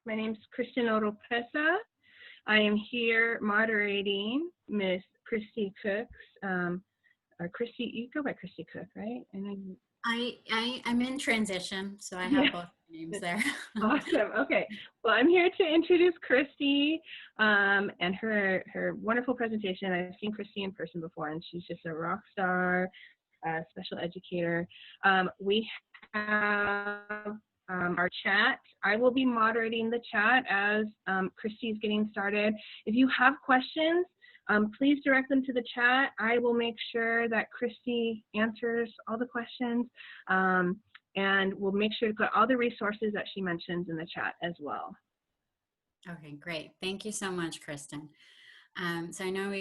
My name is Christian Oropesa. I am here moderating Miss Christy Cook's, or Christy, you go by Christy Cook, right? I know you. I'm in transition, so I have Yeah. both names there. Awesome. Okay. Well, I'm here to introduce Christy and her wonderful presentation. I've seen Christy in person before, and she's just a rock star, special educator. We have our chat. I will be moderating the chat as Christy's getting started. If you have questions, please direct them to the chat. I will make sure that Christy answers all the questions, and we'll make sure to put all the resources that she mentions in the chat as well. Okay, great. Thank you so much, Kristen. So I know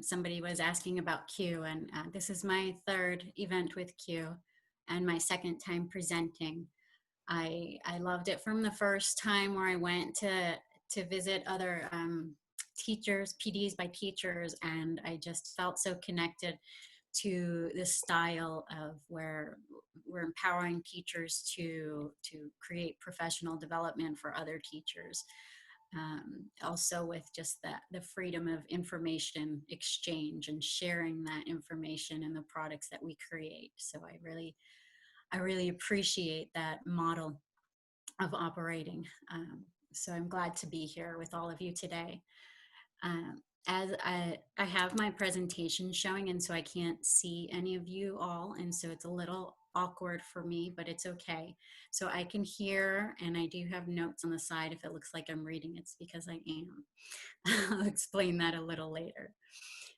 somebody was asking about Q, and this is my third event with Q and my second time presenting. I loved it from the first time where I went to visit other teachers, PDs by teachers, and I just felt so connected to this style of where we're empowering teachers to create professional development for other teachers. Also with just the freedom of information exchange and sharing that information in the products that we create. So I really appreciate that model of operating. So I'm glad to be here with all of you today. As I have my presentation showing, and so I can't see any of you all, and so it's a little awkward for me, but it's okay. So I can hear, and I do have notes on the side. If it looks like I'm reading, it's because I am. I'll explain that a little later.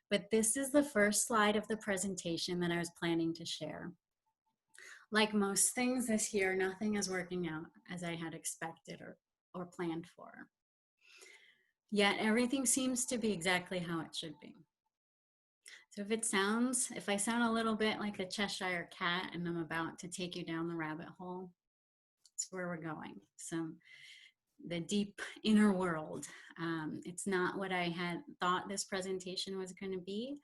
But this is the first slide of the presentation that I was planning to share. Like most things this year, nothing is working out as I had expected or planned for. Yet everything seems to be exactly how it should be. So if I sound a little bit like a Cheshire cat and I'm about to take you down the rabbit hole, that's where we're going. So the deep inner world. It's not what I had thought this presentation was going to be.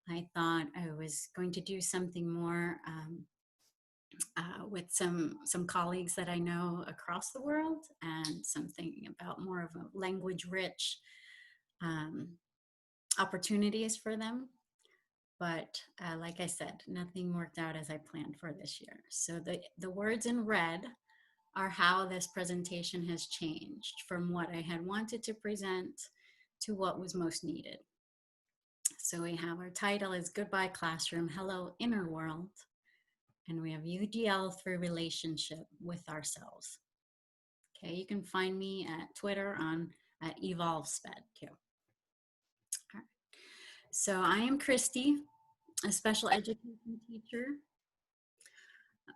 I thought I was going to do something more with some colleagues that I know across the world, and something about more of a language-rich opportunities for them. But like I said, nothing worked out as I planned for this year. So the words in red are how this presentation has changed from what I had wanted to present to what was most needed. So we have our title is Goodbye Classroom, Hello Inner World. And we have UDL through relationship with ourselves. Okay, you can find me at Twitter at EvolveSped too. All right. So I am Christy, a special education teacher,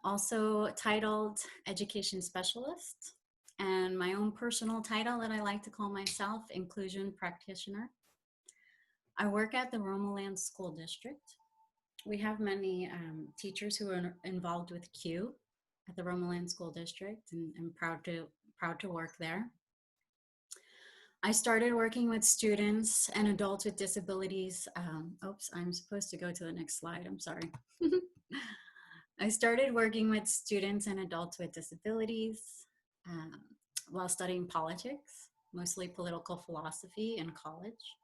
also titled Education Specialist, and my own personal title that I like to call myself, Inclusion Practitioner. I work at the Romoland School District. We have many teachers who are involved with Q at the Romoland School District, and I'm proud to work there. I started working with students and adults with disabilities. Oops, I'm supposed to go to the next slide. I'm sorry. I started working with students and adults with disabilities while studying politics, mostly political philosophy in college.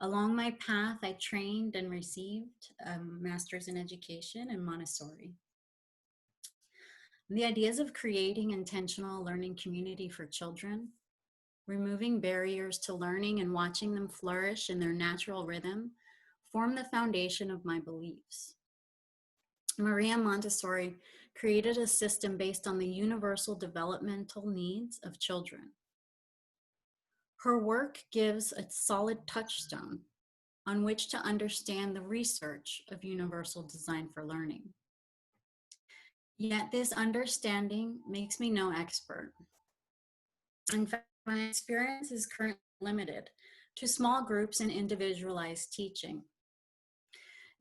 Along my path, I trained and received a master's in education in Montessori. The ideas of creating intentional learning community for children, removing barriers to learning and watching them flourish in their natural rhythm, form the foundation of my beliefs. Maria Montessori created a system based on the universal developmental needs of children. Her work gives a solid touchstone on which to understand the research of universal design for learning. Yet this understanding makes me no expert. In fact, my experience is currently limited to small groups and individualized teaching.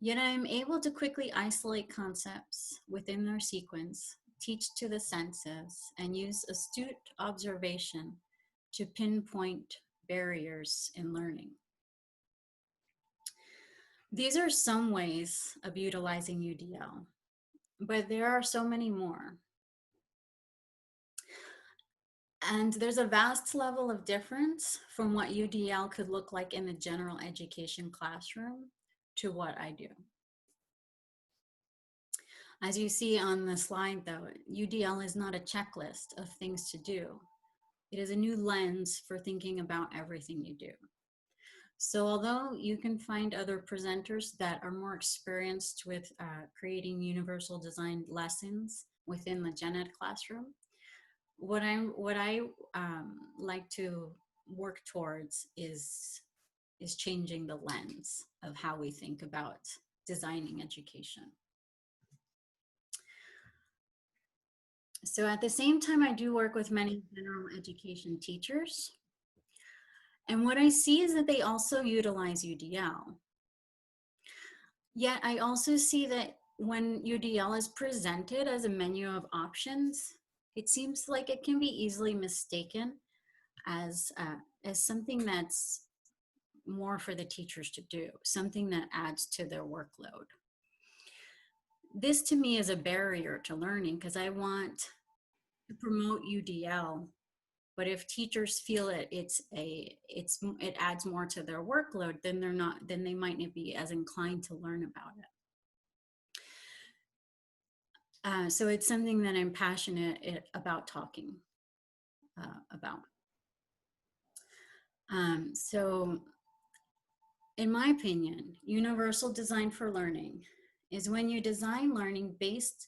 Yet I am able to quickly isolate concepts within their sequence, teach to the senses, and use astute observation to pinpoint barriers in learning. These are some ways of utilizing UDL, but there are so many more. And there's a vast level of difference from what UDL could look like in the general education classroom to what I do. As you see on the slide though, UDL is not a checklist of things to do. It is a new lens for thinking about everything you do. So although you can find other presenters that are more experienced with creating universal design lessons within the gen ed classroom, what I like to work towards is changing the lens of how we think about designing education. So at the same time, I do work with many general education teachers. And what I see is that they also utilize UDL. Yet I also see that when UDL is presented as a menu of options, it seems like it can be easily mistaken as something that's more for the teachers to do, something that adds to their workload. This to me is a barrier to learning because I want to promote UDL, but if teachers feel it adds more to their workload, then they might not be as inclined to learn about it. So it's something that I'm passionate about talking about. So in my opinion, universal design for learning is when you design learning based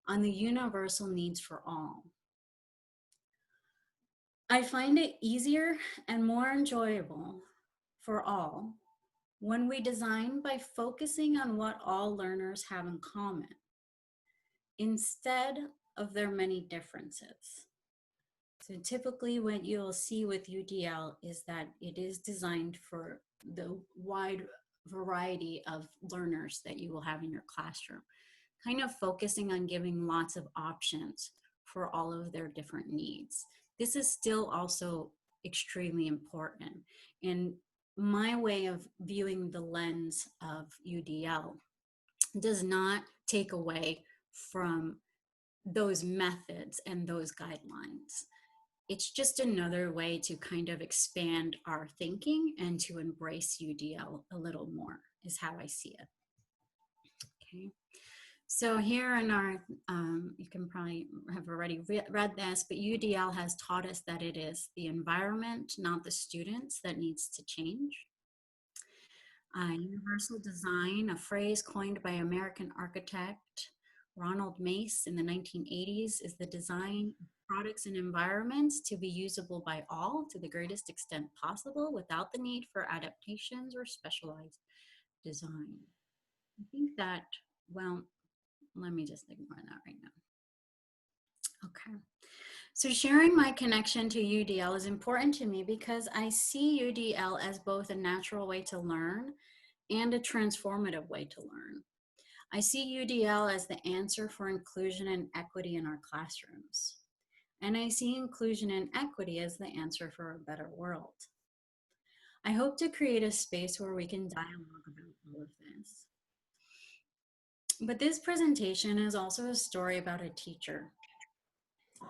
on the universal needs for all. I find it easier and more enjoyable for all when we design by focusing on what all learners have in common instead of their many differences. So typically what you'll see with UDL is that it is designed for the wide variety of learners that you will have in your classroom, kind of focusing on giving lots of options for all of their different needs. This is still also extremely important. And my way of viewing the lens of UDL does not take away from those methods and those guidelines. It's just another way to kind of expand our thinking and to embrace UDL a little more is how I see it. Okay. So here in our, you can probably have already read this, but UDL has taught us that it is the environment, not the students, that needs to change. Universal design, a phrase coined by American architect Ronald Mace in the 1980s, is the design of products and environments to be usable by all to the greatest extent possible without the need for adaptations or specialized design. I think that, well, let me just ignore that right now. Okay. So sharing my connection to UDL is important to me because I see UDL as both a natural way to learn and a transformative way to learn. I see UDL as the answer for inclusion and equity in our classrooms. And I see inclusion and equity as the answer for a better world. I hope to create a space where we can dialogue about all of this. But this presentation is also a story about a teacher,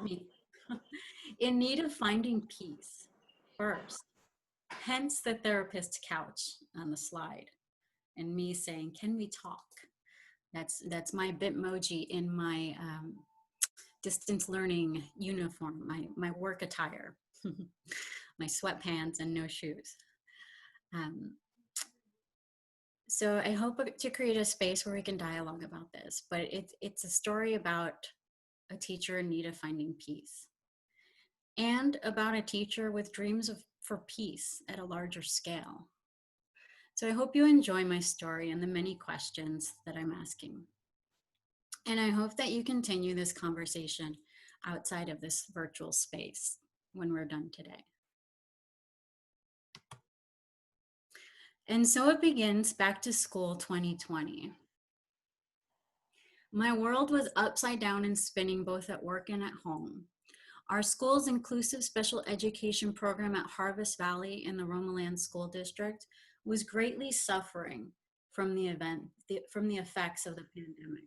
me, in need of finding peace first, hence the therapist couch on the slide, and me saying, can we talk? That's my Bitmoji in my distance learning uniform, my work attire, my sweatpants and no shoes. So I hope to create a space where we can dialogue about this, but it's a story about a teacher in need of finding peace and about a teacher with dreams for peace at a larger scale. So I hope you enjoy my story and the many questions that I'm asking. And I hope that you continue this conversation outside of this virtual space when we're done today. And so it begins back to school 2020. My world was upside down and spinning both at work and at home. Our school's inclusive special education program at Harvest Valley in the Romaland School District was greatly suffering from the effects of the pandemic.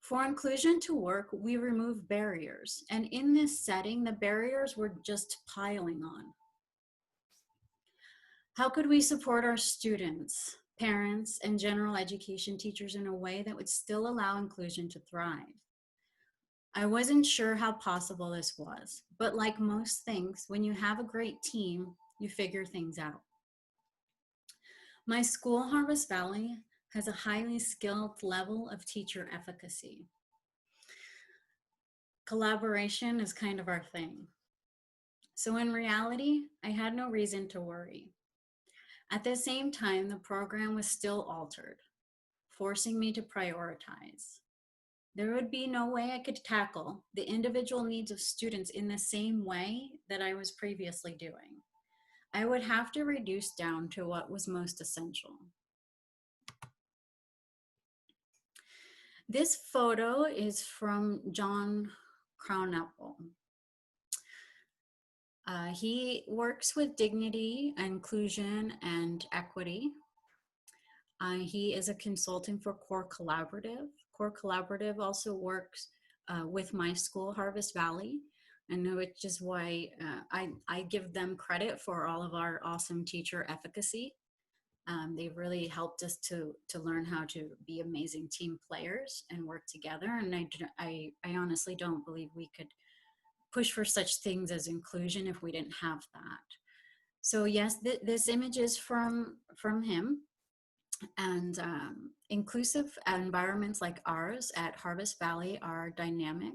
For inclusion to work, we remove barriers. And in this setting, the barriers were just piling on. How could we support our students, parents, and general education teachers in a way that would still allow inclusion to thrive? I wasn't sure how possible this was, but like most things, when you have a great team, you figure things out. My school, Harvest Valley, has a highly skilled level of teacher efficacy. Collaboration is kind of our thing. So in reality, I had no reason to worry. At the same time, the program was still altered, forcing me to prioritize. There would be no way I could tackle the individual needs of students in the same way that I was previously doing. I would have to reduce down to what was most essential. This photo is from John Crownapple. He works with dignity, inclusion, and equity. He is a consultant for Core Collaborative. Core Collaborative also works with my school, Harvest Valley, and which is why I give them credit for all of our awesome teacher efficacy. They've really helped us to learn how to be amazing team players and work together. And I honestly don't believe we could push for such things as inclusion if we didn't have that. So yes, this image is from him. And inclusive environments like ours at Harvest Valley are dynamic,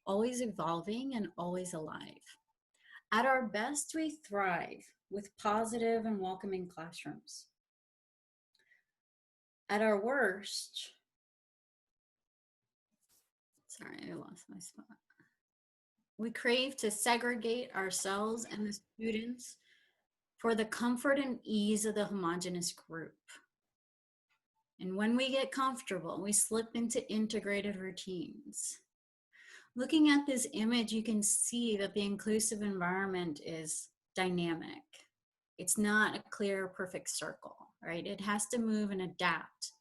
always evolving, and always alive. At our best, we thrive with positive and welcoming classrooms. At our worst, sorry, I lost my spot. We crave to segregate ourselves and the students for the comfort and ease of the homogeneous group. And when we get comfortable, we slip into integrated routines. Looking at this image, you can see that the inclusive environment is dynamic. It's not a clear, perfect circle, right? It has to move and adapt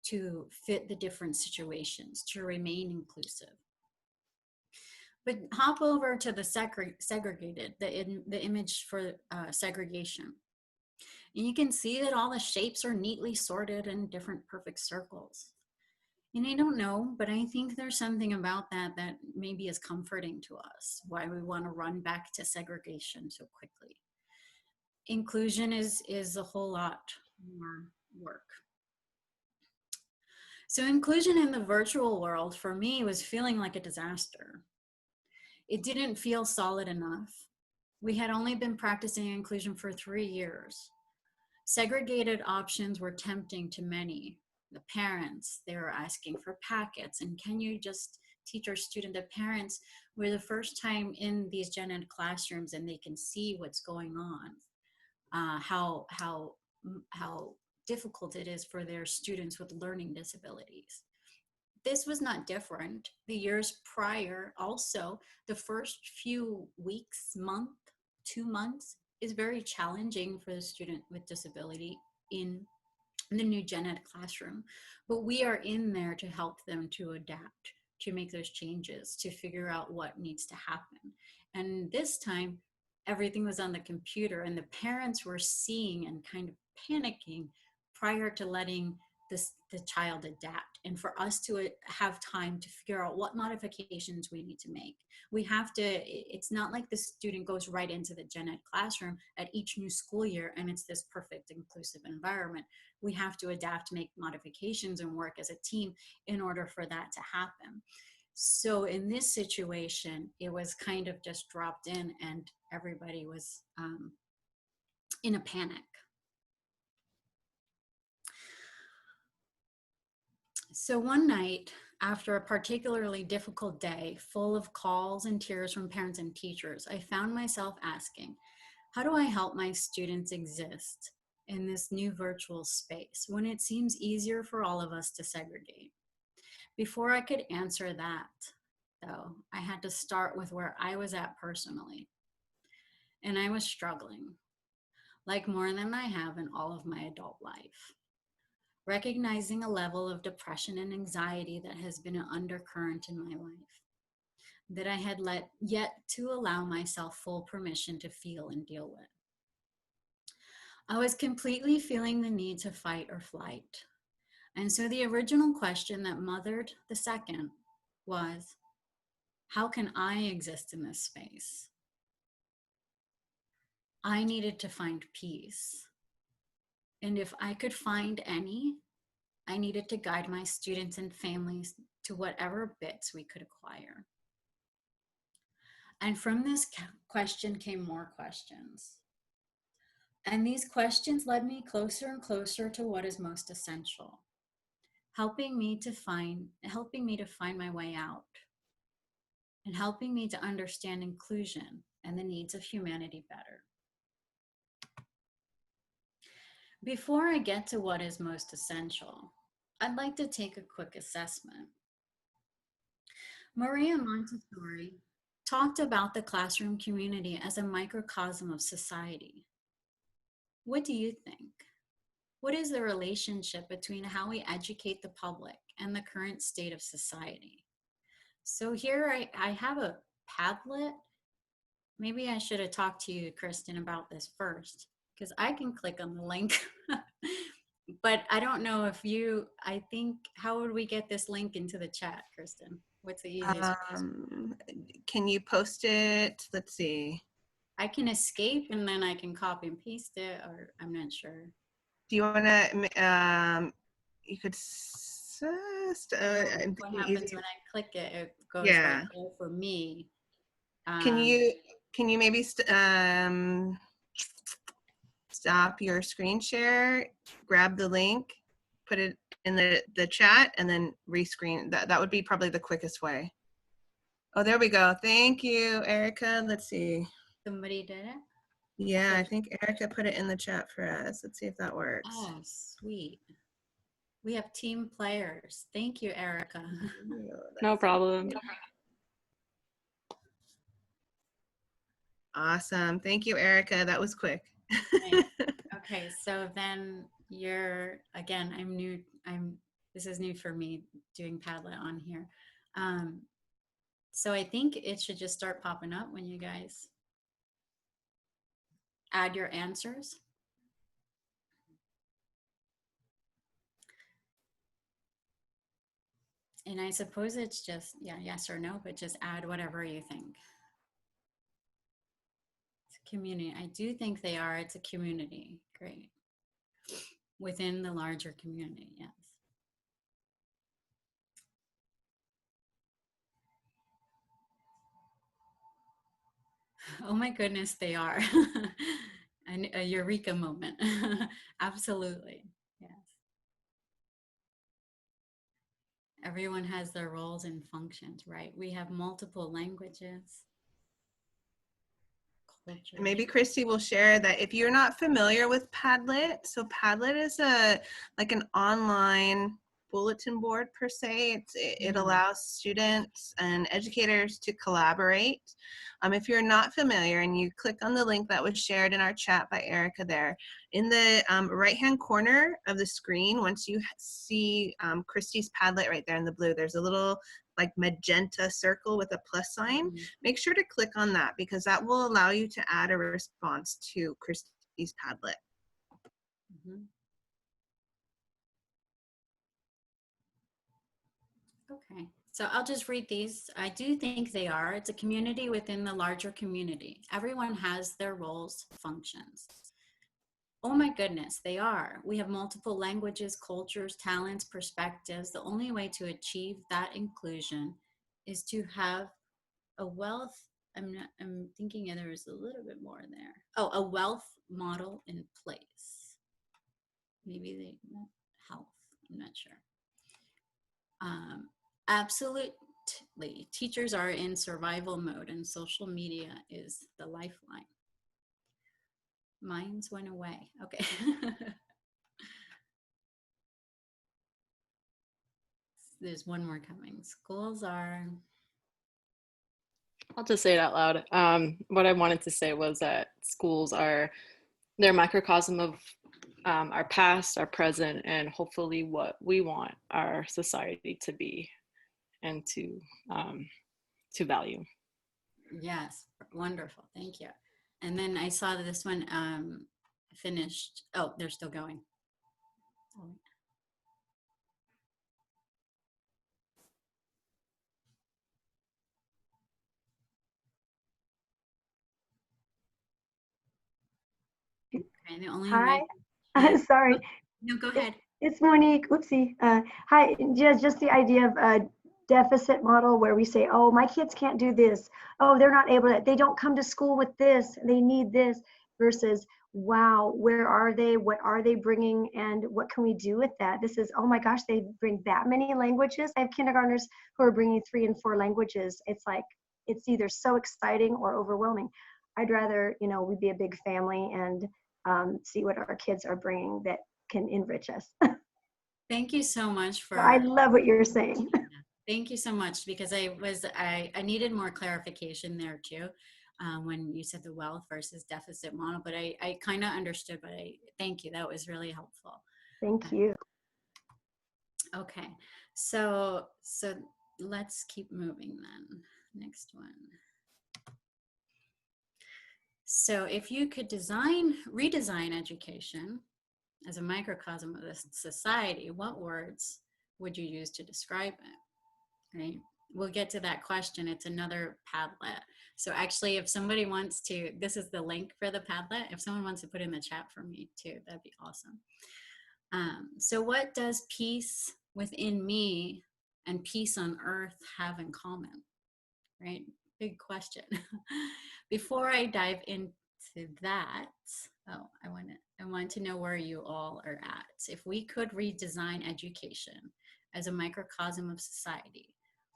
to fit the different situations, to remain inclusive. But hop over to the segregated, the image for segregation. And you can see that all the shapes are neatly sorted in different perfect circles. And I don't know, but I think there's something about that that maybe is comforting to us, why we want to run back to segregation so quickly. Inclusion is a whole lot more work. So inclusion in the virtual world for me was feeling like a disaster. It didn't feel solid enough. We had only been practicing inclusion for 3 years. Segregated options were tempting to many. The parents, they were asking for packets, and can you just teach our student? The parents were the first time in these gen ed classrooms and they can see what's going on, how difficult it is for their students with learning disabilities. This was not different. The years prior, also, the first few weeks, month, 2 months, is very challenging for the student with disability in the new gen ed classroom. But we are in there to help them to adapt, to make those changes, to figure out what needs to happen. And this time, everything was on the computer, and the parents were seeing and kind of panicking prior to letting the child adapt, and for us to have time to figure out what modifications we need to make. We have to, it's not like the student goes right into the gen ed classroom at each new school year and it's this perfect inclusive environment. We have to adapt, make modifications, and work as a team in order for that to happen. So in this situation, it was kind of just dropped in and everybody was in a panic. So one night, after a particularly difficult day, full of calls and tears from parents and teachers, I found myself asking, how do I help my students exist in this new virtual space when it seems easier for all of us to segregate? Before I could answer that, though, I had to start with where I was at personally. And I was struggling, like more than I have in all of my adult life. recognizing a level of depression and anxiety that has been an undercurrent in my life, that I had yet to allow myself full permission to feel and deal with. I was completely feeling the need to fight or flight. And so the original question that mothered the second was, how can I exist in this space? I needed to find peace. And if I could find any, I needed to guide my students and families to whatever bits we could acquire. And from this question came more questions. And these questions led me closer and closer to what is most essential, helping me to find my way out, and helping me to understand inclusion and the needs of humanity better. Before I get to what is most essential, I'd like to take a quick assessment. Maria Montessori talked about the classroom community as a microcosm of society. What do you think? What is the relationship between how we educate the public and the current state of society? So here I have a Padlet. Maybe I should have talked to you, Kristen, about this first, because I can click on the link. But I don't know if how would we get this link into the chat, Kristen? What's the easiest? Can you post it? Let's see. I can escape and then I can copy and paste it, or I'm not sure. Do you want to, you could, what happens when I click it? It goes right there for me. Can you maybe stop your screen share, grab the link, put it in the chat, and then rescreen? That would be probably the quickest way. Oh, there we go. Thank you, Erica. Let's see. Somebody did it? Yeah, I think Erica put it in the chat for us. Let's see if that works. Oh, sweet. We have team players. Thank you, Erica. No problem. Awesome. Thank you, Erica. That was quick. Okay, so then again, I'm new. This is new for me doing Padlet on here. So I think it should just start popping up when you guys add your answers. And I suppose it's just, yes or no, but just add whatever you think. It's a community. I do think they are. It's a community. Great. Within the larger community, yes. Oh my goodness, they are. A eureka moment. Absolutely, yes. Everyone has their roles and functions, right? We have multiple languages. Culture. Maybe Christy will share that if you're not familiar with Padlet, so Padlet is like an online bulletin board per se. It allows students and educators to collaborate. If you're not familiar and you click on the link that was shared in our chat by Erica there, in the right-hand corner of the screen, once you see Christy's Padlet right there in the blue, there's a little like magenta circle with a plus sign. Make sure to click on that because that will allow you to add a response to Christy's Padlet. Okay, so I'll just read these. I do think they are. It's a community within the larger community. Everyone has their roles, functions. Oh my goodness, they are. We have multiple languages, cultures, talents, perspectives. The only way to achieve that inclusion is to have a wealth. I'm thinking there was a little bit more there. Oh, a wealth model in place. Maybe health, I'm not sure. Absolutely. Teachers are in survival mode and social media is the lifeline. Mines went away. Okay. There's one more coming. Schools are. I'll just say it out loud. What I wanted to say was that schools they're a microcosm of our past, our present, and hopefully what we want our society to be and to value. Yes, wonderful. Thank you. And then I saw that this one finished. Oh, they're still going. Okay, the only Hi, way. sorry, No, go ahead. it's Monique. Oopsie. Hi, just the idea of a deficit model where we say, oh, my kids can't do this. Oh, they're not able to, they don't come to school with this. They need this versus, wow, where are they? What are they bringing? And what can we do with that? This is, oh my gosh, they bring that many languages. I have kindergartners who are bringing 3 and 4 languages. It's like, it's either so exciting or overwhelming. I'd rather, we be a big family and see what our kids are bringing that can enrich us. Thank you so much for. I love what you're saying. Thank you so much, because I needed more clarification there too, when you said the wealth versus deficit model, but I kind of understood, but thank you. That was really helpful. Thank you. Okay, so let's keep moving then. Next one. So if you could redesign education as a microcosm of this society, what words would you use to describe it? Right? We'll get to that question. It's another Padlet. So actually, if somebody wants to, this is the link for the Padlet. If someone wants to put in the chat for me too, that'd be awesome. So what does peace within me and peace on earth have in common? Right? Big question. Before I dive into that, I want to know where you all are at. If we could redesign education as a microcosm of society,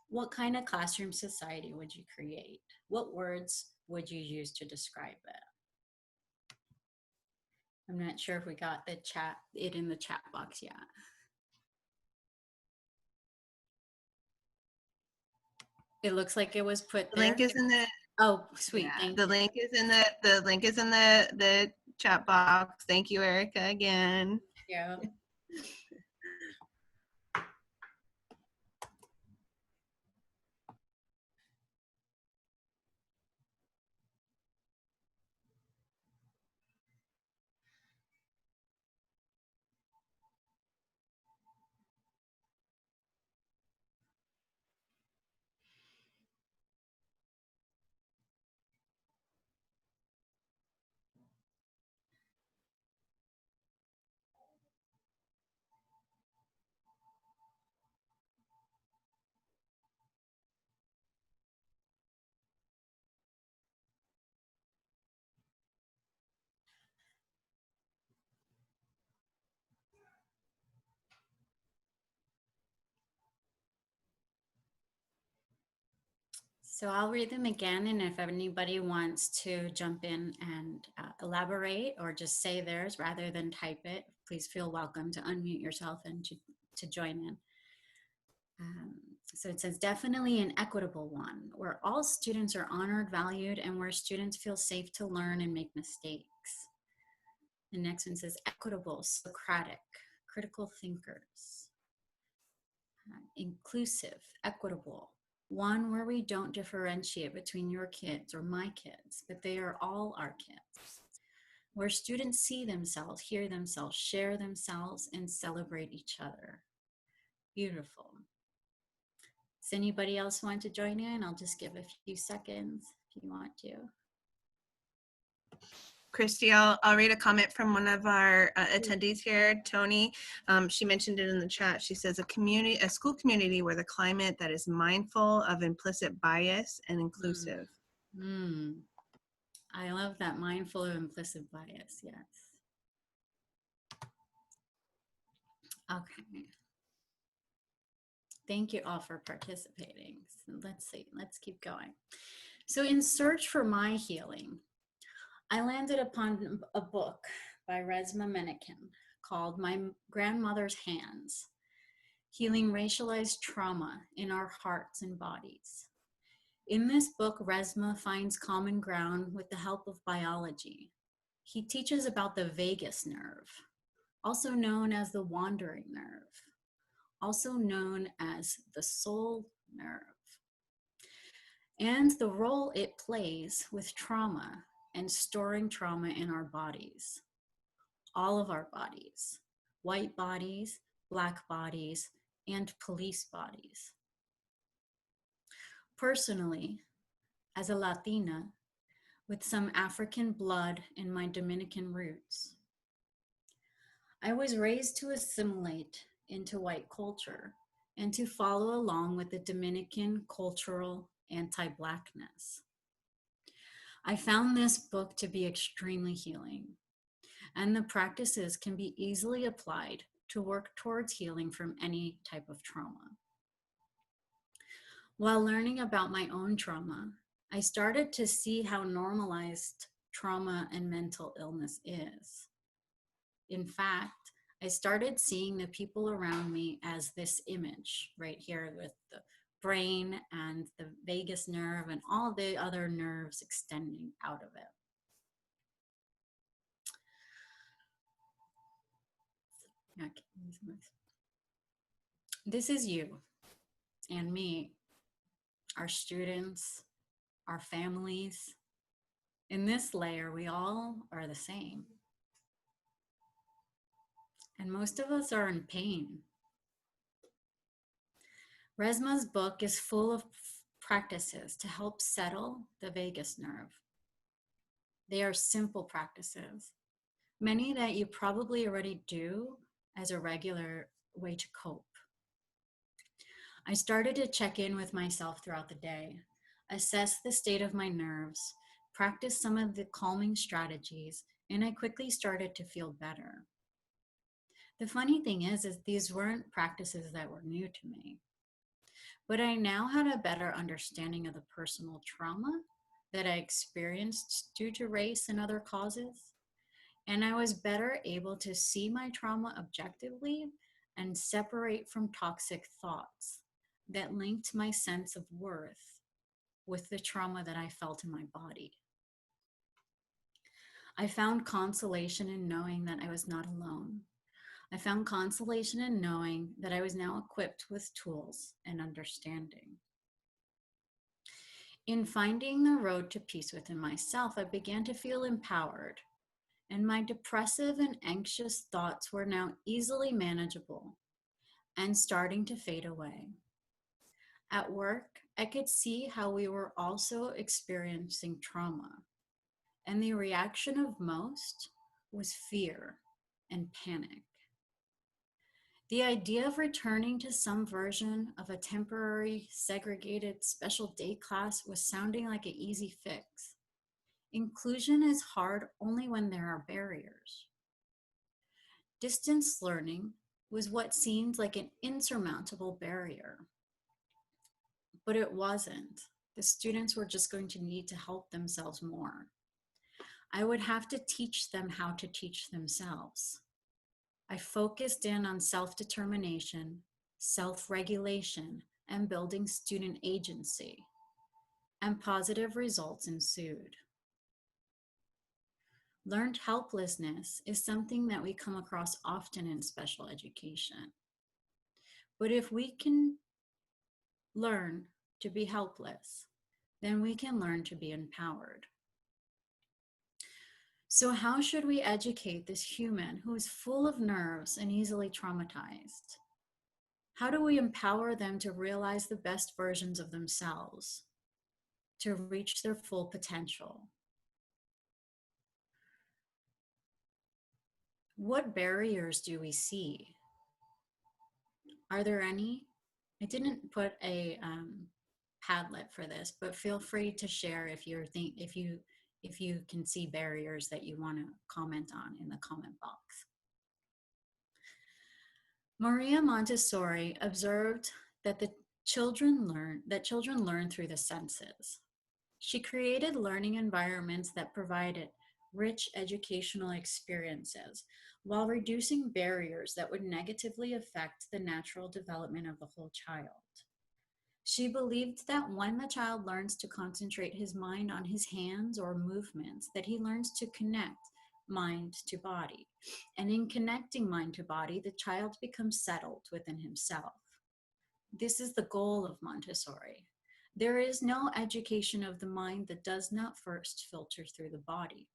what kind of classroom society would you create? What words would you use to describe it? I'm not sure if we got it in the chat box yet. It looks like it was put The there. link is in the. Oh, sweet. Yeah, Thank the you. link is in the link is in the chat box. Thank you, Erica, again. Yeah. So I'll read them again, and if anybody wants to jump in and elaborate or just say theirs rather than type it, please feel welcome to unmute yourself and to join in. So it says, definitely an equitable one, where all students are honored, valued, and where students feel safe to learn and make mistakes. The next one says, equitable, Socratic, critical thinkers. Inclusive, equitable, one where we don't differentiate between your kids or my kids, but they are all our kids. Where students see themselves, hear themselves, share themselves, and celebrate each other. Beautiful. Does anybody else want to join in? I'll just give a few seconds if you want to. Christy, I'll read a comment from one of our attendees here, Tony. She mentioned it in the chat. She says, a school community where the climate that is mindful of implicit bias and inclusive. I love that, mindful of implicit bias, yes. Okay. Thank you all for participating. So let's see, let's keep going. So in search for my healing, I landed upon a book by Resmaa Menakem called My Grandmother's Hands, Healing Racialized Trauma in Our Hearts and Bodies. In this book, Resmaa finds common ground with the help of biology. He teaches about the vagus nerve, also known as the wandering nerve, also known as the soul nerve, and the role it plays with trauma and storing trauma in our bodies, all of our bodies, white bodies, Black bodies, and police bodies. Personally, as a Latina with some African blood in my Dominican roots, I was raised to assimilate into white culture and to follow along with the Dominican cultural anti-Blackness. I found this book to be extremely healing, and the practices can be easily applied to work towards healing from any type of trauma. While learning about my own trauma, I started to see how normalized trauma and mental illness is. In fact, I started seeing the people around me as this image right here with the brain and the vagus nerve and all the other nerves extending out of it. This is you and me, our students, our families. In this layer, we all are the same. And most of us are in pain. Resma's book is full of practices to help settle the vagus nerve. They are simple practices, many that you probably already do as a regular way to cope. I started to check in with myself throughout the day, assess the state of my nerves, practice some of the calming strategies, and I quickly started to feel better. The funny thing is these weren't practices that were new to me, but I now had a better understanding of the personal trauma that I experienced due to race and other causes, and I was better able to see my trauma objectively and separate from toxic thoughts that linked my sense of worth with the trauma that I felt in my body. I found consolation in knowing that I was not alone. I found consolation in knowing that I was now equipped with tools and understanding. In finding the road to peace within myself, I began to feel empowered, and my depressive and anxious thoughts were now easily manageable and starting to fade away. At work, I could see how we were also experiencing trauma, and the reaction of most was fear and panic. The idea of returning to some version of a temporary, segregated special day class was sounding like an easy fix. Inclusion is hard only when there are barriers. Distance learning was what seemed like an insurmountable barrier, but it wasn't. The students were just going to need to help themselves more. I would have to teach them how to teach themselves. I focused in on self-determination, self-regulation, and building student agency, and positive results ensued. Learned helplessness is something that we come across often in special education. But if we can learn to be helpless, then we can learn to be empowered. So how should we educate this human who is full of nerves and easily traumatized? How do we empower them to realize the best versions of themselves, to reach their full potential? What barriers do we see? Are there any? I didn't put a Padlet for this, but feel free to share if you can see barriers that you want to comment on in the comment box. Maria Montessori observed that children learn through the senses. She created learning environments that provided rich educational experiences while reducing barriers that would negatively affect the natural development of the whole child. She believed that when the child learns to concentrate his mind on his hands or movements, that he learns to connect mind to body. And in connecting mind to body, the child becomes settled within himself. This is the goal of Montessori. There is no education of the mind that does not first filter through the body.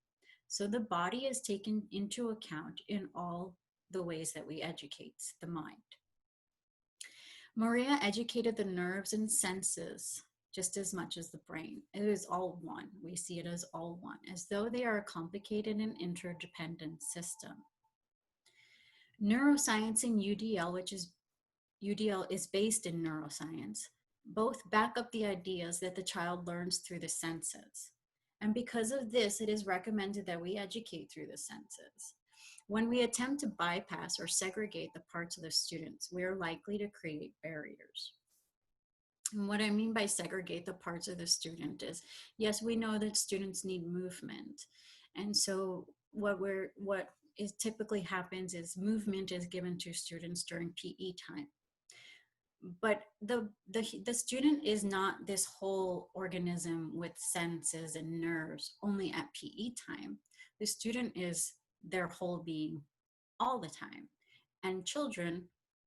So the body is taken into account in all the ways that we educate the mind. Maria educated the nerves and senses just as much as the brain. It is all one. We see it as all one, as though they are a complicated and interdependent system. Neuroscience and UDL, UDL is based in neuroscience, both back up the ideas that the child learns through the senses. And because of this, it is recommended that we educate through the senses. When we attempt to bypass or segregate the parts of the students, we are likely to create barriers. And what I mean by segregate the parts of the student is, yes, we know that students need movement. And so what typically happens is movement is given to students during PE time. But the student is not this whole organism with senses and nerves only at PE time. The student is their whole being all the time. And children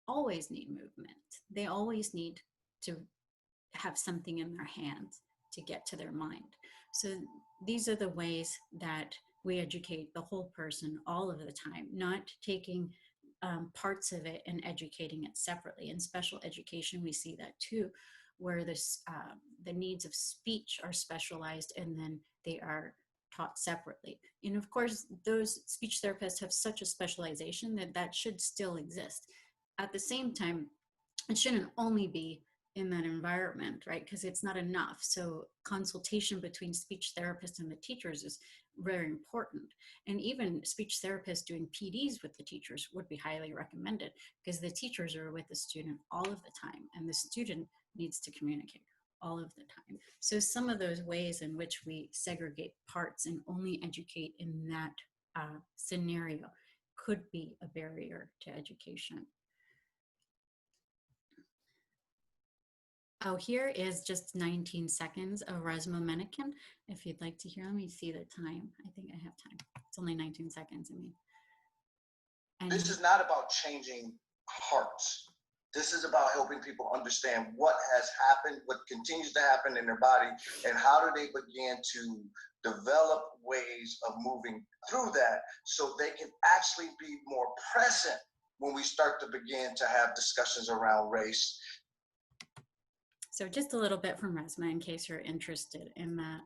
always need movement. They always need to have something in their hands to get to their mind. So these are the ways that we educate the whole person all of the time, not taking parts of it and educating it separately. In special education, we see that too, where the needs of speech are specialized and then they are taught separately. And of course, those speech therapists have such a specialization that should still exist. At the same time, it shouldn't only be in that environment, right? Because it's not enough. So consultation between speech therapists and the teachers is very important. And even speech therapists doing PDs with the teachers would be highly recommended, because the teachers are with the student all of the time and the student needs to communicate all of the time. So some of those ways in which we segregate parts and only educate in that scenario could be a barrier to education. Oh, here is just 19 seconds of Resma Menikin. If you'd like to hear, let me see the time. I think I have time. It's only 19 seconds, I mean. And this is not about changing hearts. This is about helping people understand what has happened, what continues to happen in their body, and how do they begin to develop ways of moving through that so they can actually be more present when we start to begin to have discussions around race. So just a little bit from Resma in case you're interested in that.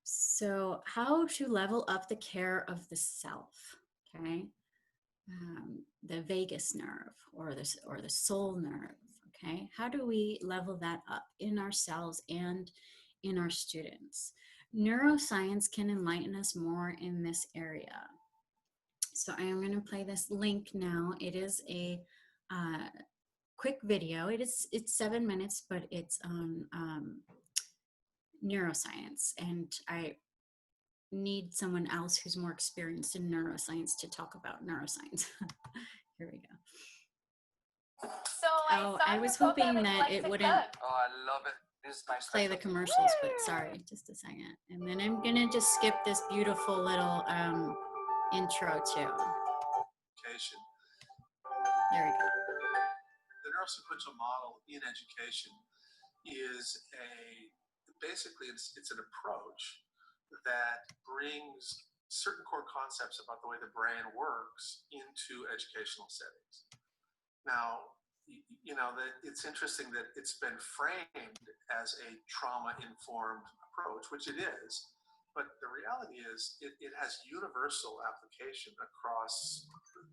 So how to level up the care of the self, okay? The vagus nerve or the soul nerve, okay? How do we level that up in ourselves and in our students? Neuroscience can enlighten us more in this area. So I am going to play this link now. It is a quick video. It's 7 minutes, but it's on neuroscience, and I need someone else who's more experienced in neuroscience to talk about neuroscience. Here we go. So I was hoping that it wouldn't I love it. This is my play the commercials, but sorry, just a second. And then I'm gonna just skip this beautiful little intro too. education. There we go. The neurosequential model in education is basically it's an approach that brings certain core concepts about the way the brain works into educational settings. Now, you know, it's interesting that it's been framed as a trauma-informed approach, which it is, but the reality is it has universal application across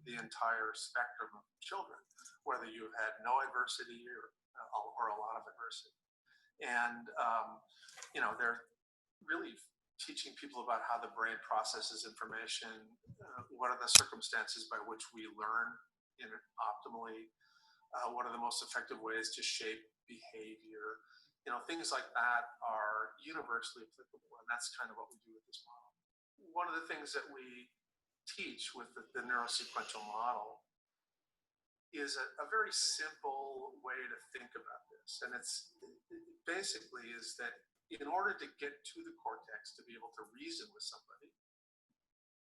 the entire spectrum of children, whether you've had no adversity or a lot of adversity. And, you know, they're really teaching people about how the brain processes information, what are the circumstances by which we learn optimally, what are the most effective ways to shape behavior. You know, things like that are universally applicable, and that's kind of what we do with this model. One of the things that we teach with the neurosequential model is a very simple way to think about this, and it basically is that in order to get to the cortex to be able to reason with somebody,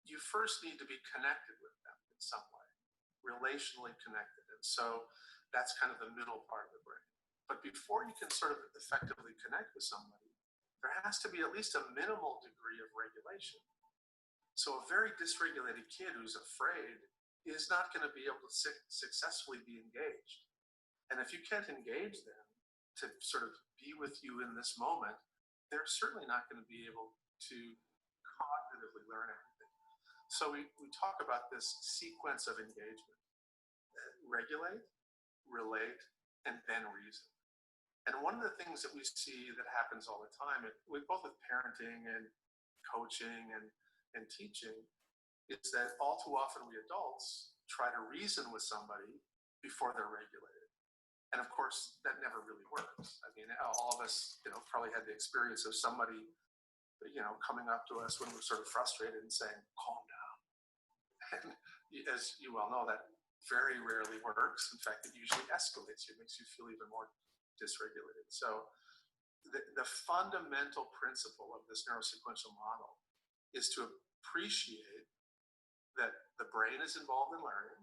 you first need to be connected with them in some way, relationally connected. And so that's kind of the middle part of the brain. But before you can sort of effectively connect with somebody, there has to be at least a minimal degree of regulation. So a very dysregulated kid who's afraid is not going to be able to successfully be engaged. And if you can't engage them to sort of be with you in this moment, they're certainly not going to be able to cognitively learn anything. So we talk about this sequence of engagement: regulate, relate, and then reason. And one of the things that we see that happens all the time, with both with parenting and coaching and teaching, is that all too often we adults try to reason with somebody before they're regulated. And of course, that never really works. I mean, all of us, probably had the experience of somebody, coming up to us when we're sort of frustrated and saying, calm down. And as you well know, that very rarely works. In fact, it usually escalates you, makes you feel even more dysregulated. So the fundamental principle of this neurosequential model is to appreciate that the brain is involved in learning,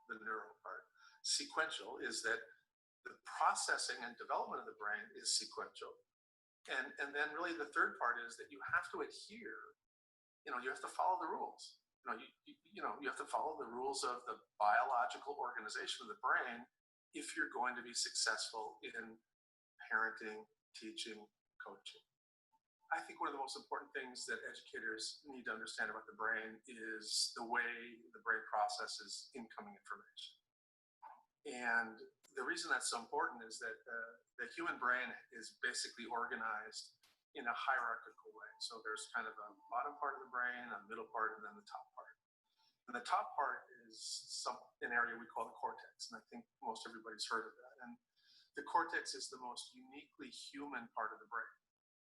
the neural part. Sequential is that the processing and development of the brain is sequential. And then really the third part is that you have to adhere, you have to follow the rules. You have to follow the rules of the biological organization of the brain if you're going to be successful in parenting, teaching, coaching. I think one of the most important things that educators need to understand about the brain is the way the brain processes incoming information. And the reason that's so important is that the human brain is basically organized in a hierarchical way. So there's kind of a bottom part of the brain, a middle part, and then the top part. And the top part is an area we call the cortex, and I think most everybody's heard of that. And the cortex is the most uniquely human part of the brain.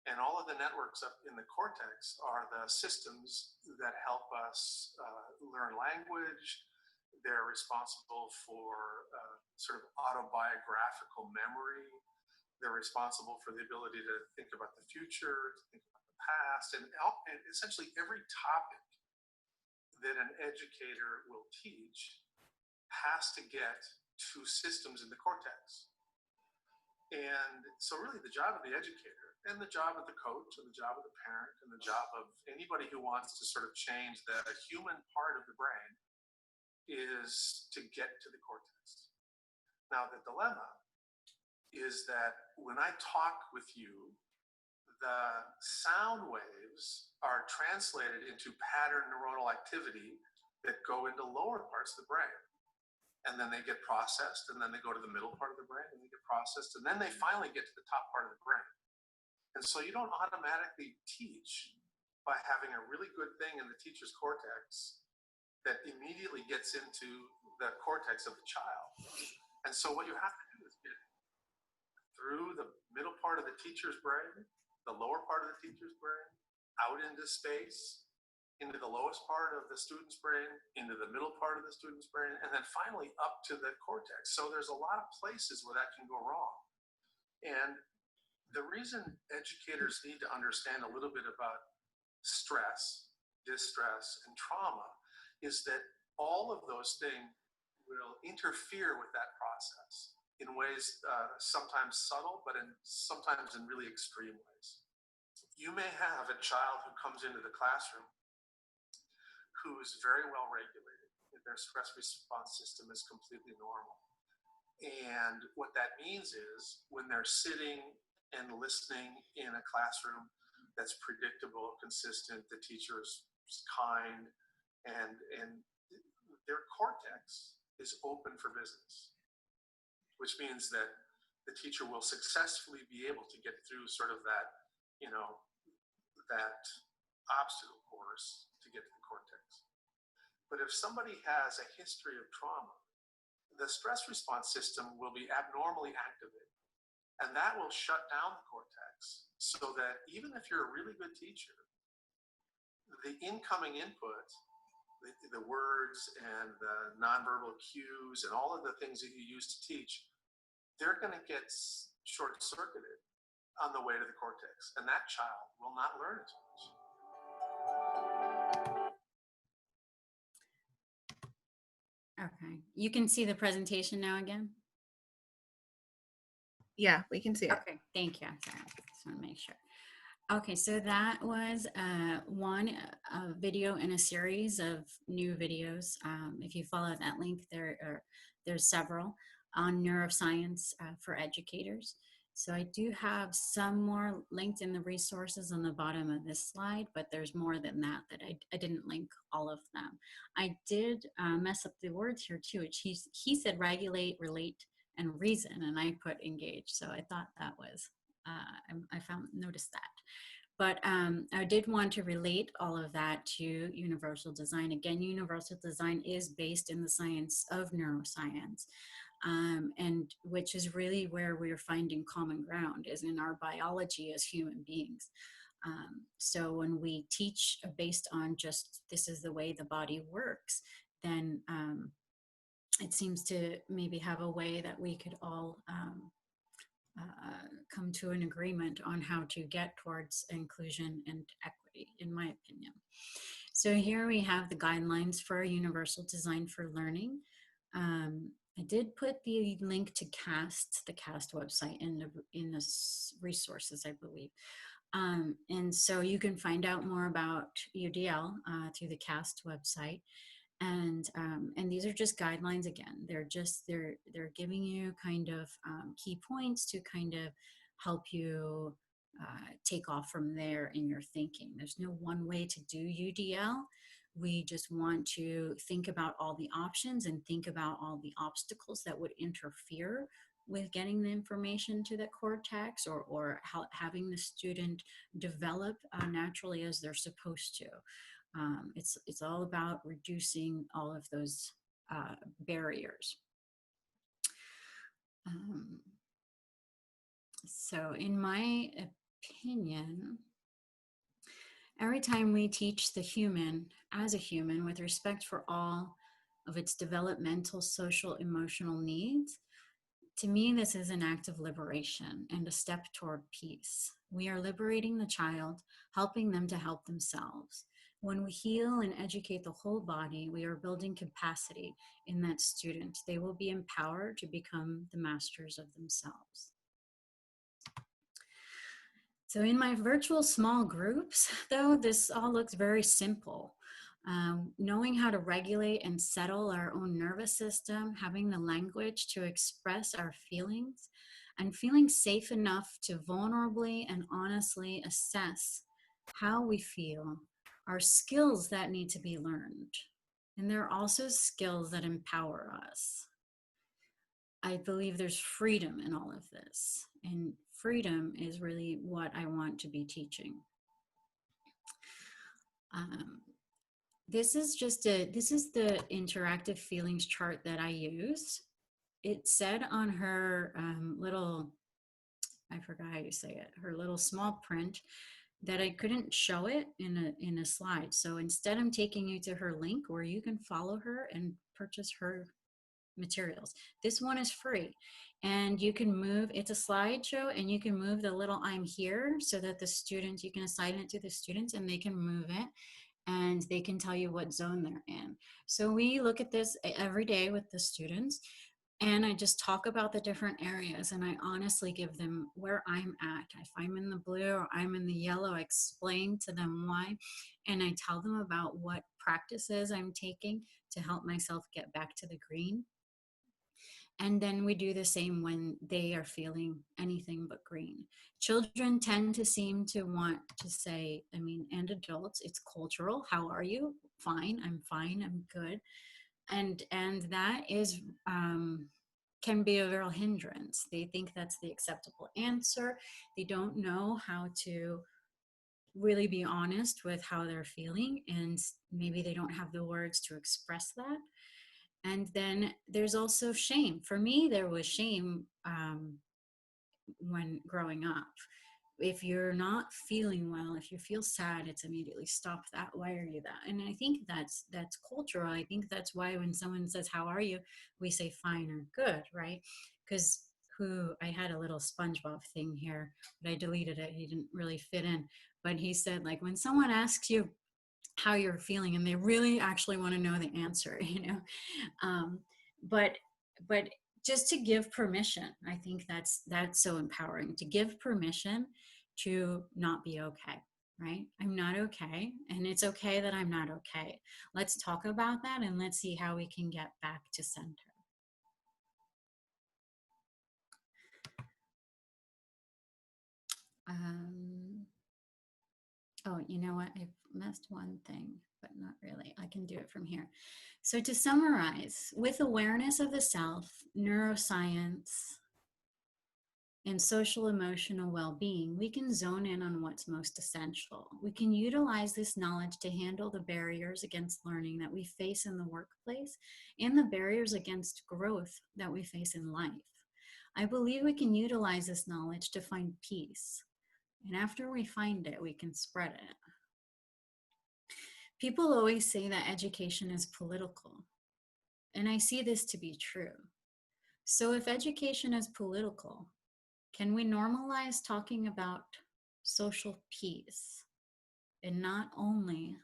And all of the networks up in the cortex are the systems that help us learn language. They're responsible for sort of autobiographical memory. They're responsible for the ability to think about the future, to think about the past, and essentially every topic that an educator will teach has to get to systems in the cortex. And so really the job of the educator and the job of the coach and the job of the parent and the job of anybody who wants to sort of change the human part of the brain is to get to the cortex. Now the dilemma is that when I talk with you, the sound waves are translated into pattern neuronal activity that go into lower parts of the brain. And then they get processed, and then they go to the middle part of the brain, and they get processed, and then they finally get to the top part of the brain. And so you don't automatically teach by having a really good thing in the teacher's cortex that immediately gets into the cortex of the child. And so what you have to do is get through the middle part of the teacher's brain, the lower part of the teacher's brain, out into space, into the lowest part of the student's brain, into the middle part of the student's brain, and then finally up to the cortex. So there's a lot of places where that can go wrong. And the reason educators need to understand a little bit about stress, distress, and trauma is that all of those things will interfere with that process in ways sometimes subtle, but sometimes in really extreme ways. You may have a child who comes into the classroom who is very well regulated. Their stress response system is completely normal. And what that means is when they're sitting and listening in a classroom that's predictable, consistent, the teacher's kind, and their cortex is open for business, which means that the teacher will successfully be able to get through sort of that, that obstacle course to get to the cortex. But if somebody has a history of trauma, the stress response system will be abnormally activated. And that will shut down the cortex so that even if you're a really good teacher, the incoming input, the words and the nonverbal cues and all of the things that you use to teach, they're going to get short-circuited on the way to the cortex, and that child will not learn as much. Okay, you can see the presentation now again? Yeah, we can see it. Okay, thank you. I'm sorry, just want to make sure. Okay, so that was one video in a series of new videos. If you follow that link, there's several on neuroscience for educators. So I do have some more linked in the resources on the bottom of this slide, but there's more than that I didn't link all of them. I did mess up the words here too. He said regulate, relate, and reason, and I put engage. So I thought that was, I noticed that. But I did want to relate all of that to universal design. Again, universal design is based in the science of neuroscience, and which is really where we're finding common ground, is in our biology as human beings. So when we teach based on just this is the way the body works, then it seems to maybe have a way that we could all come to an agreement on how to get towards inclusion and equity, in my opinion. So here we have the guidelines for universal design for learning. I did put the link to CAST, the CAST website, in the resources, I believe. And so you can find out more about UDL through the CAST website. And these are just guidelines. Again, they're giving you kind of key points to kind of help you take off from there in your thinking. There's no one way to do UDL. We just want to think about all the options and think about all the obstacles that would interfere with getting the information to the cortex, or having the student develop naturally as they're supposed to. It's all about reducing all of those barriers. So in my opinion, every time we teach the human as a human with respect for all of its developmental, social, emotional needs, to me, this is an act of liberation and a step toward peace. We are liberating the child, helping them to help themselves. When we heal and educate the whole body, we are building capacity in that student. They will be empowered to become the masters of themselves. So in my virtual small groups, though, this all looks very simple. Knowing how to regulate and settle our own nervous system, having the language to express our feelings, and feeling safe enough to vulnerably and honestly assess how we feel are skills that need to be learned. And there are also skills that empower us. I believe there's freedom in all of this, and freedom is really what I want to be teaching. This is the interactive feelings chart that I use. It said on her little, I forgot how you say it, her little small print, that I couldn't show it in a slide. So instead, I'm taking you to her link where you can follow her and purchase her materials. This one is free, and you can move, it's a slideshow, and you can move the little I'm here so that the students, you can assign it to the students and they can move it, and they can tell you what zone they're in. So we look at this every day with the students, and I just talk about the different areas, and I honestly give them where I'm at. If I'm in the blue or I'm in the yellow, I explain to them why, and I tell them about what practices I'm taking to help myself get back to the green. And then we do the same when they are feeling anything but green. Children tend to seem to want to say, I mean, and adults, it's cultural. How are you? Fine, I'm good. And that is, can be a real hindrance. They think that's the acceptable answer. They don't know how to really be honest with how they're feeling, and maybe they don't have the words to express that. And then there's also shame. For me, there was shame when growing up. If you're not feeling well, if you feel sad, it's immediately stop that. Why are you that? And I think that's cultural. I think that's why when someone says, how are you? We say fine or good, right? Because who, I had a little SpongeBob thing here, but I deleted it. He didn't really fit in. But he said, like, when someone asks you how you're feeling and they really actually want to know the answer, you know, but just to give permission, I think that's so empowering, to give permission to not be okay, right? I'm not okay, and it's okay that I'm not okay. Let's talk about that, and let's see how we can get back to center. Oh, you know what? I've missed one thing, but not really. I can do it from here. So to summarize, with awareness of the self, neuroscience, and social emotional well-being, we can zone in on what's most essential. We can utilize this knowledge to handle the barriers against learning that we face in the workplace and the barriers against growth that we face in life. I believe we can utilize this knowledge to find peace. And after we find it, we can spread it. People always say that education is political, and I see this to be true. So if education is political, can we normalize talking about social peace and not only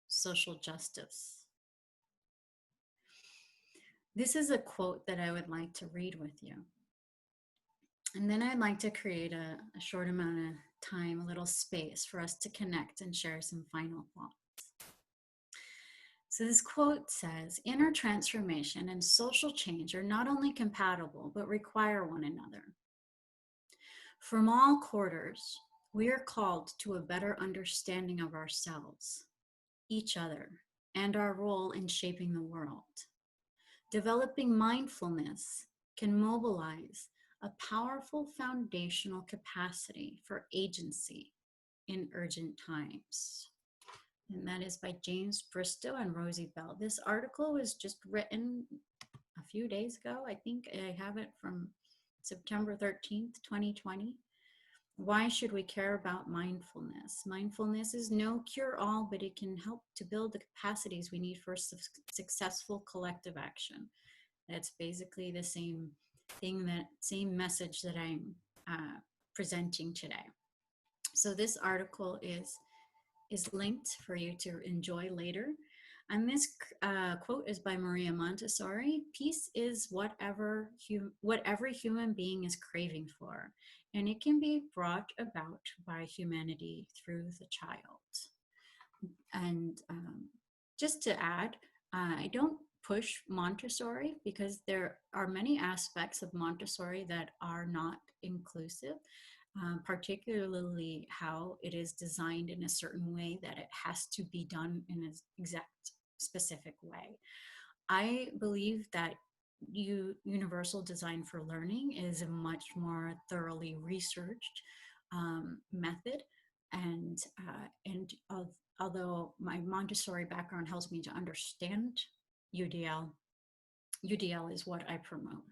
social justice? This is a quote that I would like to read with you. And then I'd like to create a short amount of time, a little space for us to connect and share some final thoughts. So this quote says, inner transformation and social change are not only compatible, but require one another. From all quarters, we are called to a better understanding of ourselves, each other, and our role in shaping the world. Developing mindfulness can mobilize a powerful foundational capacity for agency in urgent times. And that is by James Bristow and Rosie Bell. This article was just written a few days ago. I think I have it from September 13th, 2020. Why should we care about mindfulness? Mindfulness is no cure-all, but it can help to build the capacities we need for successful collective action. That's basically the same thing, that same message that I'm presenting today. So this article is linked for you to enjoy later. And this quote is by Maria Montessori. Peace is what every human being is craving for, and it can be brought about by humanity through the child. And just to add, I don't push Montessori because there are many aspects of Montessori that are not inclusive. Particularly how it is designed in a certain way that it has to be done in an exact specific way. I believe that universal design for learning is a much more thoroughly researched method, and although my Montessori background helps me to understand UDL is what I promote.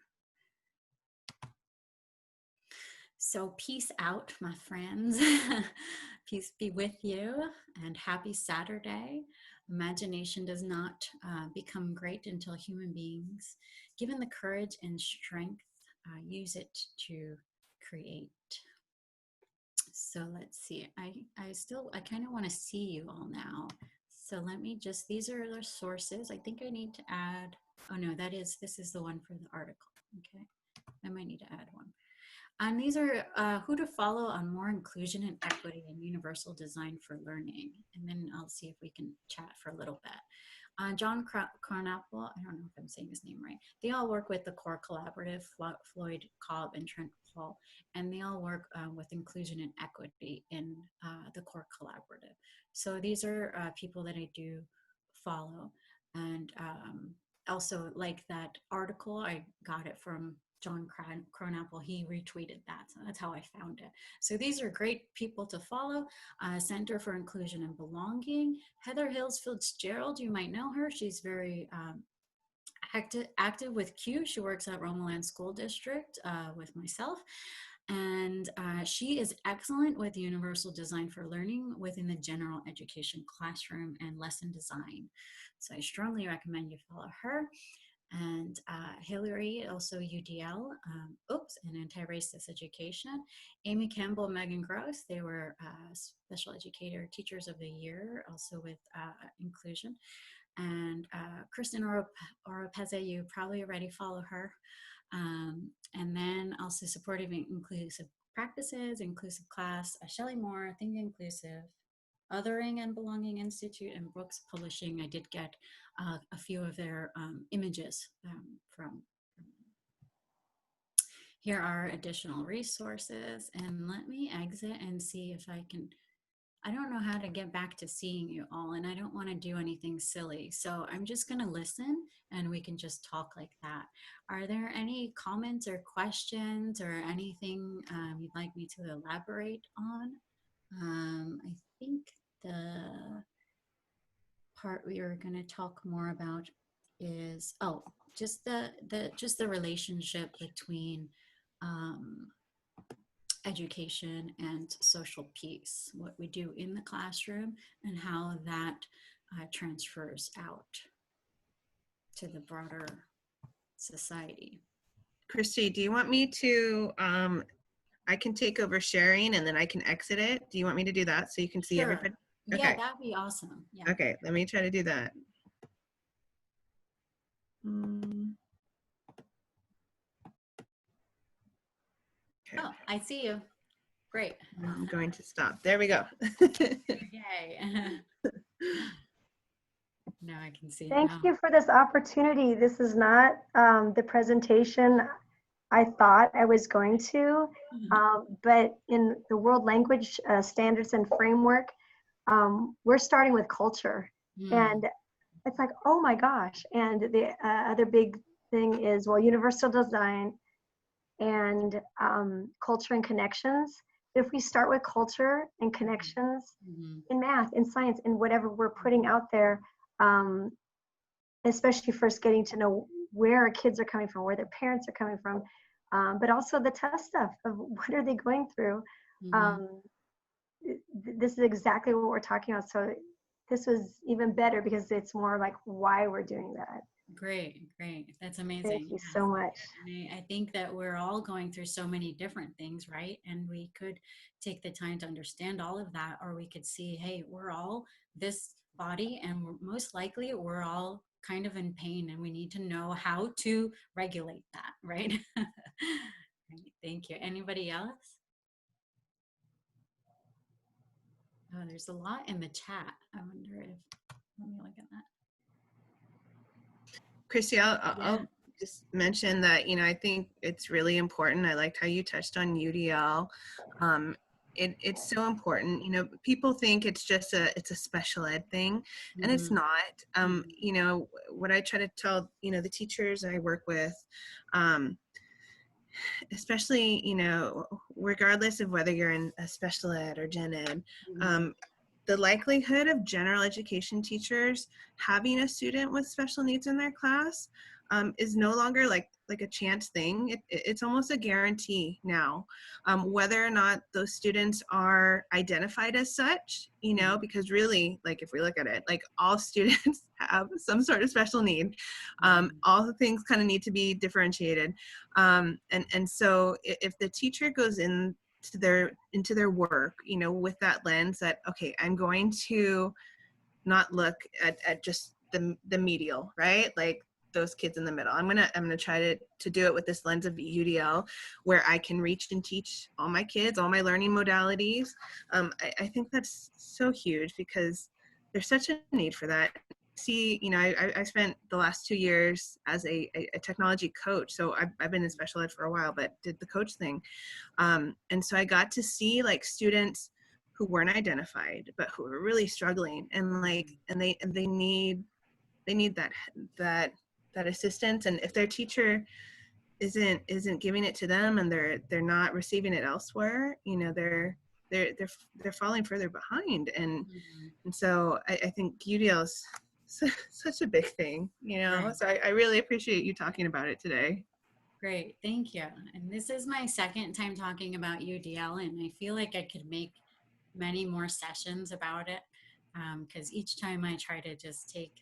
So peace out, my friends. Peace be with you, and happy Saturday. Imagination does not become great until human beings, given the courage and strength, use it to create. So let's see, I kind of want to see you all now. So let me just, these are the sources. I think I need to add, oh no, this is the one for the article. Okay, I might need to add one. And these are who to follow on more inclusion and equity and universal design for learning. And then I'll see if we can chat for a little bit. John Carnapple, I don't know if I'm saying his name right. They all work with the Core Collaborative, Floyd Cobb and Trent Paul, and they all work with inclusion and equity in the Core Collaborative. So these are people that I do follow. And also, like that article, I got it from John Cronapple. He retweeted that, so that's how I found it. So these are great people to follow. Center for Inclusion and Belonging. Heather Hills Fitzgerald, you might know her. She's very active with CUE. She works at Romoland School District with myself. And she is excellent with universal design for learning within the general education classroom and lesson design. So I strongly recommend you follow her. and Hillary, also UDL, and anti-racist education. Amy Campbell, Megan Gross, they were special educator teachers of the year, also with inclusion. And Kristen Oropeze, you probably already follow her. And then also supportive and inclusive practices, inclusive class, Shelley Moore, Think Inclusive, Othering and Belonging Institute, and Brooks Publishing. I did get a few of their images from. Here are additional resources, and let me exit and see if I can. I don't know how to get back to seeing you all, and I don't want to do anything silly. So I'm just going to listen and we can just talk like that. Are there any comments or questions or anything you'd like me to elaborate on? I think the part we are going to talk more about is, just the relationship between education and social peace, what we do in the classroom and how that transfers out to the broader society. Christy, do you want me to, I can take over sharing and then I can exit it. Do you want me to do that so you can see Sure. everybody? Yeah, Okay. that'd be awesome. Yeah. Okay, let me try to do that. Okay. Oh, I see you. Great. I'm going to stop. There we go. Yay. Now I can see it Thank now. you for this opportunity. This is not the presentation I thought I was going to, but in the World Language Standards and Framework, we're starting with culture. And it's like, oh my gosh. And the other big thing is, well, universal design and culture and connections. If we start with culture and connections in math, in science, in whatever we're putting out there, especially first getting to know where our kids are coming from, where their parents are coming from, but also the tough stuff of what are they going through. This is exactly what we're talking about. So this was even better because it's more like why we're doing that. Great. That's amazing. Thank you so much. And I think that we're all going through so many different things, right? And we could take the time to understand all of that, or we could see, hey, we're all this body, and most likely we're all kind of in pain, and we need to know how to regulate that, right? Thank you. Anybody else? Oh, there's a lot in the chat. I wonder if, let me look at that. Christy, I'll just mention that, I think it's really important. I liked how you touched on UDL. It's so important. People think it's just it's a special ed thing, and it's not. What I try to tell, the teachers I work with, especially, regardless of whether you're in a special ed or gen ed, the likelihood of general education teachers having a student with special needs in their class is no longer like a chance thing. It's almost a guarantee now, whether or not those students are identified as such, because really, if we look at it, all students have some sort of special need. All the things kind of need to be differentiated. And so if the teacher goes into their work, with that lens that, okay, I'm going to not look at just the medial, right? Those kids in the middle. I'm gonna try to do it with this lens of UDL, where I can reach and teach all my kids, all my learning modalities. I think that's so huge because there's such a need for that. See, I spent the last 2 years as a technology coach. So I've been in special ed for a while, but did the coach thing. And so I got to see students who weren't identified, but who were really struggling, and they need that assistance. And if their teacher isn't giving it to them, and they're not receiving it elsewhere, they're falling further behind. And so I think UDL is such a big thing, Right. So I really appreciate you talking about it today. Great, thank you. And this is my second time talking about UDL, and I feel like I could make many more sessions about it, because each time I try to just take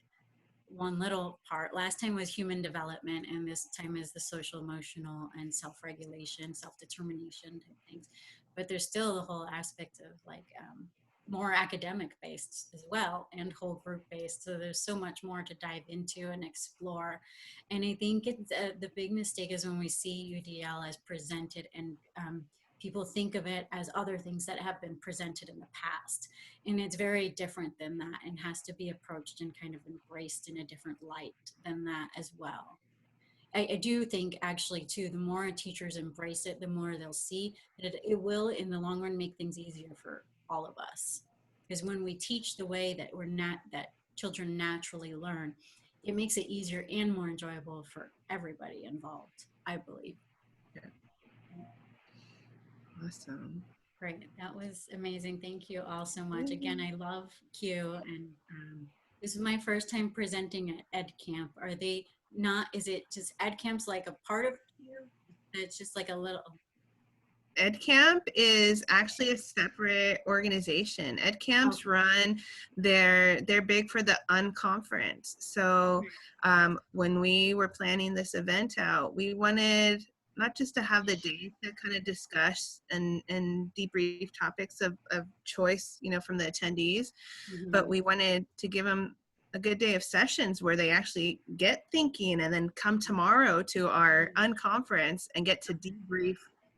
one little part. Last time was human development, and this time is the social, emotional, and self-regulation, self-determination type things. But there's still the whole aspect of like more academic based as well, and whole group based. So there's so much more to dive into and explore. And I think it's, the big mistake is when we see UDL as presented and people think of it as other things that have been presented in the past. And it's very different than that, and has to be approached and kind of embraced in a different light than that as well. I do think actually too, the more teachers embrace it, the more they'll see that it will in the long run make things easier for all of us. Because when we teach the way that that children naturally learn, it makes it easier and more enjoyable for everybody involved, I believe. Awesome. Great, that was amazing. Thank you all so much. Again, I love Q, and this is my first time presenting at Edcamp. Are they not, is it just Edcamp's like a part of Q? It's just like a little. Edcamp is actually a separate organization. Edcamps run, they're big for the unconference. So when we were planning this event out, we wanted not just to have the day to kind of discuss and debrief topics of choice, you know, from the attendees, but we wanted to give them a good day of sessions where they actually get thinking and then come tomorrow to our unconference and get to debrief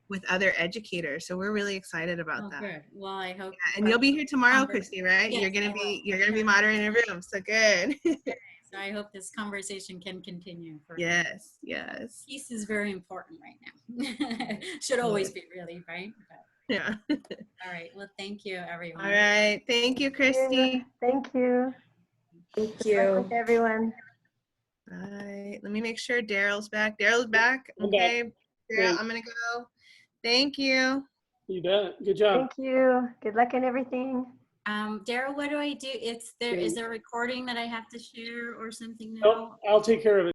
with other educators. So we're really excited about that. Good. Well, I hope. Yeah, and you'll be here tomorrow, Christy, right? Yes, you're gonna be moderating a room. So good. So I hope this conversation can continue. Yes, yes. Peace is very important right now. Should always be, really, right? But, yeah. All right. Well, thank you, everyone. All right. Thank you, Christy. Thank you. Thank Good luck you. with everyone. All right. Let me make sure Daryl's back. Daryl's back. I'm Okay. back. Daryl, Great. I'm gonna go. Thank you. You bet. Good job. Thank you. Good luck in everything. Daryl, what do I do? Is there a recording that I have to share or something now? Nope, I'll take care of it.